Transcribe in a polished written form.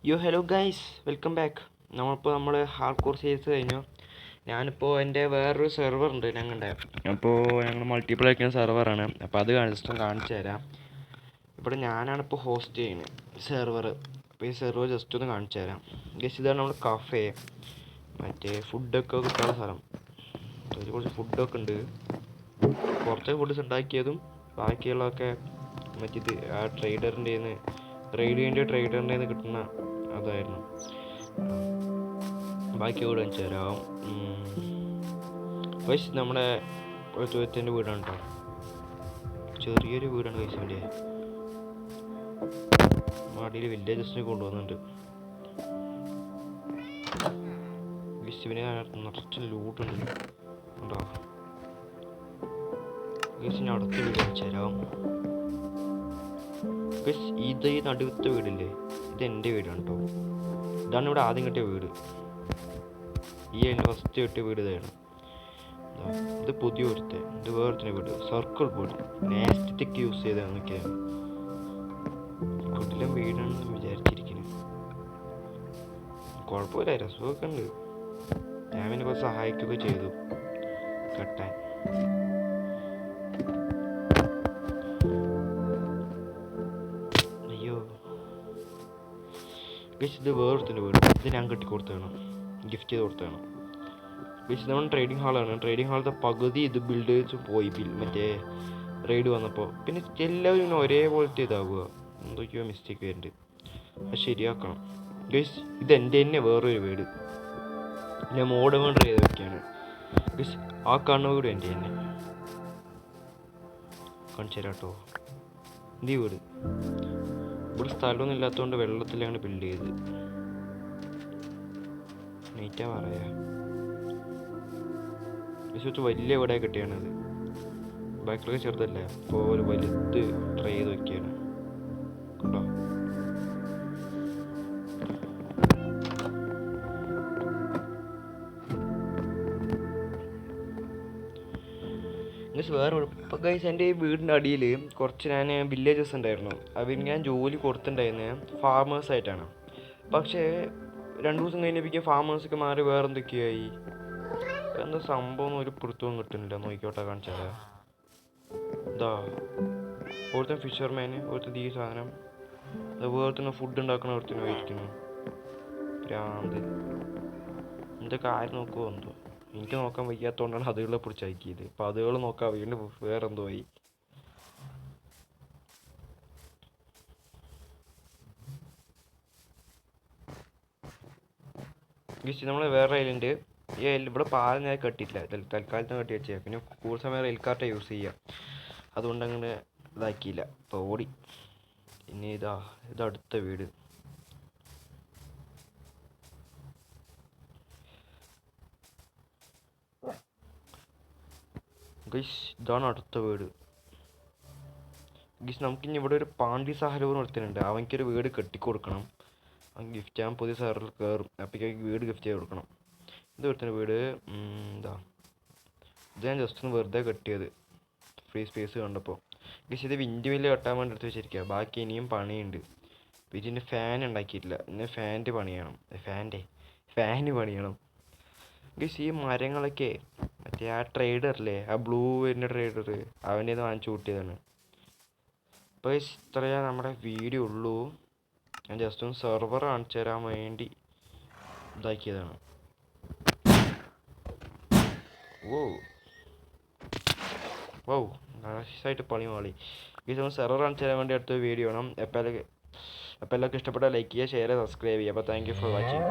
യോ hello guys, welcome back. നമ്മൾ hard core series കഴിഞ്ഞു. ഞാനിപ്പോൾ എൻ്റെ വേറൊരു സെർവർ ഉണ്ട് ഞങ്ങളുടെ. അപ്പോൾ ഞങ്ങൾ മൾട്ടിപ്പിൾ ആയിരിക്കുന്ന സെർവറാണ്. അപ്പോൾ അത് ജസ്റ്റ് കാണിച്ചു തരാം. ഇവിടെ ഞാനാണിപ്പോൾ ഹോസ്റ്റ് ചെയ്യുന്നത് സെർവർ. അപ്പോൾ ഈ സെർവർ ജസ്റ്റ് ഒന്ന് കാണിച്ചു തരാം. ഗൈസ്, ഇതാണ് നമ്മുടെ കഫേ. മറ്റേ ഫുഡൊക്കെ കിട്ടാനുള്ള സ്ഥലം. അതിൽ കുറച്ച് ഫുഡൊക്കെ ഉണ്ട്. കുറച്ച് ഫുഡ്സ് ഉണ്ടാക്കിയതും ബാക്കിയുള്ളതൊക്കെ മറ്റേത് ആ ട്രേഡറിൻ്റെ ട്രേഡറിൻ്റെ കിട്ടുന്ന അതായിരുന്നു. ബാക്കി വീട് കാണിച്ചു തരാം. വൈസ് നമ്മുടെ ചോദ്യത്തിൻ്റെ വീടാണ് കേട്ടോ. ചെറിയൊരു വീടാണ് വൈസിൻ്റെ. അടിയിൽ വില്ലേജസിനെ കൊണ്ടുവന്നിട്ടുണ്ട്. വിസിനെ നിറച്ച് ലൂട്ടുണ്ട് ഉണ്ടോ. ഗൈസിന് അടുത്ത വീട് കാണിച്ചു തരാം. ഗൈസ്, ഇത് ഈ നടുവത്തെ വീടില്ലേ, ഇത് എൻ്റെ വീടാണ് കേട്ടോ. ഇതാണ് ഇവിടെ ആദ്യം കിട്ടിയ വീട്. ഈ അതിൻ്റെ ഫസ്റ്റ് കിട്ടിയ വീട് ഇതാണ്. ഇത് പുതിയ ഒരുത്തെ, ഇത് വേറൊരു വീട്, സർക്കിൾ വീട്. നാസ്റ്റിക് യൂസ് ചെയ്താണ് നോക്കിയത്. കുട്ടിലും വീടാണെന്ന് വിചാരിച്ചിരിക്കുന്നത്. കുഴപ്പമില്ല, രസമൊക്കെ ഉണ്ട്. ഞാൻ പിന്നെ കുറച്ച് സഹായിക്കുകയൊക്കെ ചെയ്തു കെട്ടാൻ. അയ്യോ ഗൈസ്, ഇത് വേറൊരുത്തിൻ്റെ വീട്. ഇത് ഞാൻ കെട്ടിക്കൊടുത്തതാണ്, ഗിഫ്റ്റ് ചെയ്ത് കൊടുത്തതാണ്. ഗൈസ്, നമ്മൾ ട്രേഡിംഗ് ഹാളാണ്. ട്രേഡിംഗ് ഹാളത്തെ പകുതി ഇത് ബിൽഡ് ചെയ്ത് പോയി മറ്റേ റെയ്ഡ് വന്നപ്പോൾ. പിന്നെ എല്ലാവരും ഇങ്ങനെ ഒരേപോലത്തെ ഇതാവുക, എന്തൊക്കെയോ മിസ്റ്റേക്ക് വരുന്നുണ്ട്. അത് ശരിയാക്കണം. ഗൈസ്, ഇത് എൻ്റെ തന്നെ വേറൊരു വീട്. ഞാൻ മോഡേൺ ചെയ്ത് വെക്കുകയാണ്. ഗൈസ്, ആ കാണുന്ന വീട് എൻ്റെ തന്നെ. കാണിച്ചു തരാം കേട്ടോ. ഈ വീട് ഇവിടെ സ്ഥലമൊന്നും ഇല്ലാത്തതുകൊണ്ട് വെള്ളത്തിലാണ് ബിൽഡ് ചെയ്തത്. നീറ്റാ പറയാ. കുറച്ച് വലിയ വീടായി കിട്ടിയാണത്. ബാക്കിലൊക്കെ ചെറുതല്ലേ, അപ്പോൾ ഒരു വലുത് ട്രൈ ചെയ്ത് വെക്കുകയാണ് കേട്ടോ. വേറെ ഇപ്പം ഗൈസ്, എൻ്റെ ഈ വീടിൻ്റെ അടിയിൽ കുറച്ച് വില്ലേജസ് ഉണ്ടായിരുന്നു. അവർക്ക് ഞാൻ ജോലി കൊടുത്തിട്ടുണ്ടായിരുന്നത് ഫാമേഴ്സായിട്ടാണ്. പക്ഷേ 2 ദിവസം കഴിഞ്ഞപ്പോൾ ഫാമേഴ്സൊക്കെ മാറി വേറെ എന്തൊക്കെയായി. എന്താ സംഭവം ഒരു പിടുത്തവും കിട്ടുന്നില്ല. നോക്കിക്കോട്ടെ, കാണിച്ചാൽ ഇതാ ഒരുത്തൻ ഫിഷർമാന്, ഒരുത്തൻ ഈ സാധനം, വേറെ ഫുഡ് ഉണ്ടാക്കണ ഒരുത്തിനും ആയിരിക്കുന്നു. ഭ്രാന്ത്, എന്തൊക്കെ ആര് നോക്കുമോ എന്തോ. എനിക്ക് നോക്കാൻ വയ്യാത്തതുകൊണ്ടാണ് അതുകളെ പിടിച്ചയക്കിയത്. അപ്പം അതുകൾ നോക്കാൻ വീണ്ടും വേറെ എന്തോ ആയി. ഗിസ്, നമ്മൾ വേറെ ഐലൻഡ്, ഈ ഇവിടെ പാലം ഞാൻ കെട്ടിയിട്ടില്ല, തൽക്കാലത്തിന് കെട്ടി വെച്ചേ. പിന്നെ കൂടുതൽ സമയം റെയിൽ കാർട്ട യൂസ് ചെയ്യുക, അതുകൊണ്ട് അങ്ങനെ ഇതാക്കിയില്ല. അപ്പോൾ ഓടി. ഇനി ഇതടുത്ത വീട്. ഗൈസ്, ഇതാണ് അടുത്ത വീട്. ഗൈസ്, നമുക്കിനി ഇവിടെ ഒരു പാണ്ഡി സഹരൂർ ഒരുത്തനുണ്ട്. അവനക്കൊരു വീട് കെട്ടിക്കൊടുക്കണം. അവൻ ഗിഫ്റ്റ് ചെയ്യാൻ പുതിയ സഹറിൽ കയറും. അപ്പോഴേക്ക് വീട് ഗിഫ്റ്റ് ചെയ്ത് കൊടുക്കണം. ഇത് ഒരുത്തൻ്റെ വീട്. ഇത് ഞാൻ ജസ്റ്റ് ഒന്ന് വെറുതെ കെട്ടിയത് ഫ്രീ സ്പേസ് കണ്ടപ്പോൾ. ഗൈസ്, ഇത് വിൻഡ് മില്ല് കെട്ടാൻ വേണ്ടി എടുത്ത് വെച്ചിരിക്കുക. ബാക്കി ഇനിയും പണിയുണ്ട്. ഇതിൻ്റെ ഫാൻ ഉണ്ടാക്കിയിട്ടില്ല. ഇനി ഫാന് പണിയണം. ഗൈസ്, ഈ മരങ്ങളൊക്കെ മറ്റേ ആ ട്രേഡറില്ലേ, ആ ബ്ലൂ വരുന്ന ട്രേഡർ, അവൻ്റെ ഇത് വാങ്ങിച്ചു കൂട്ടിയതാണ്. അപ്പോൾ ഇത്രയേ നമ്മുടെ വീഡിയോ ഉള്ളൂ. ഞാൻ ജസ്റ്റ് ഒന്ന് സെർവർ കാണിച്ചു തരാൻ വേണ്ടി ഇതാക്കിയതാണ്. ഓ നൈസായിട്ട് പണി മാളി. ഗൈസ്, നമ്മൾ സെർവർ കാണിച്ചു തരാൻ വേണ്ടി അടുത്ത വീഡിയോ വേണം. അപ്പോൾ എല്ലാവർക്കും ഇഷ്ടപ്പെട്ടാൽ ലൈക്ക് ചെയ്യുക, ഷെയർ ചെയ്യുക, സബ്സ്ക്രൈബ് ചെയ്യുക. അപ്പോൾ താങ്ക് യു ഫോർ വാച്ചിങ്.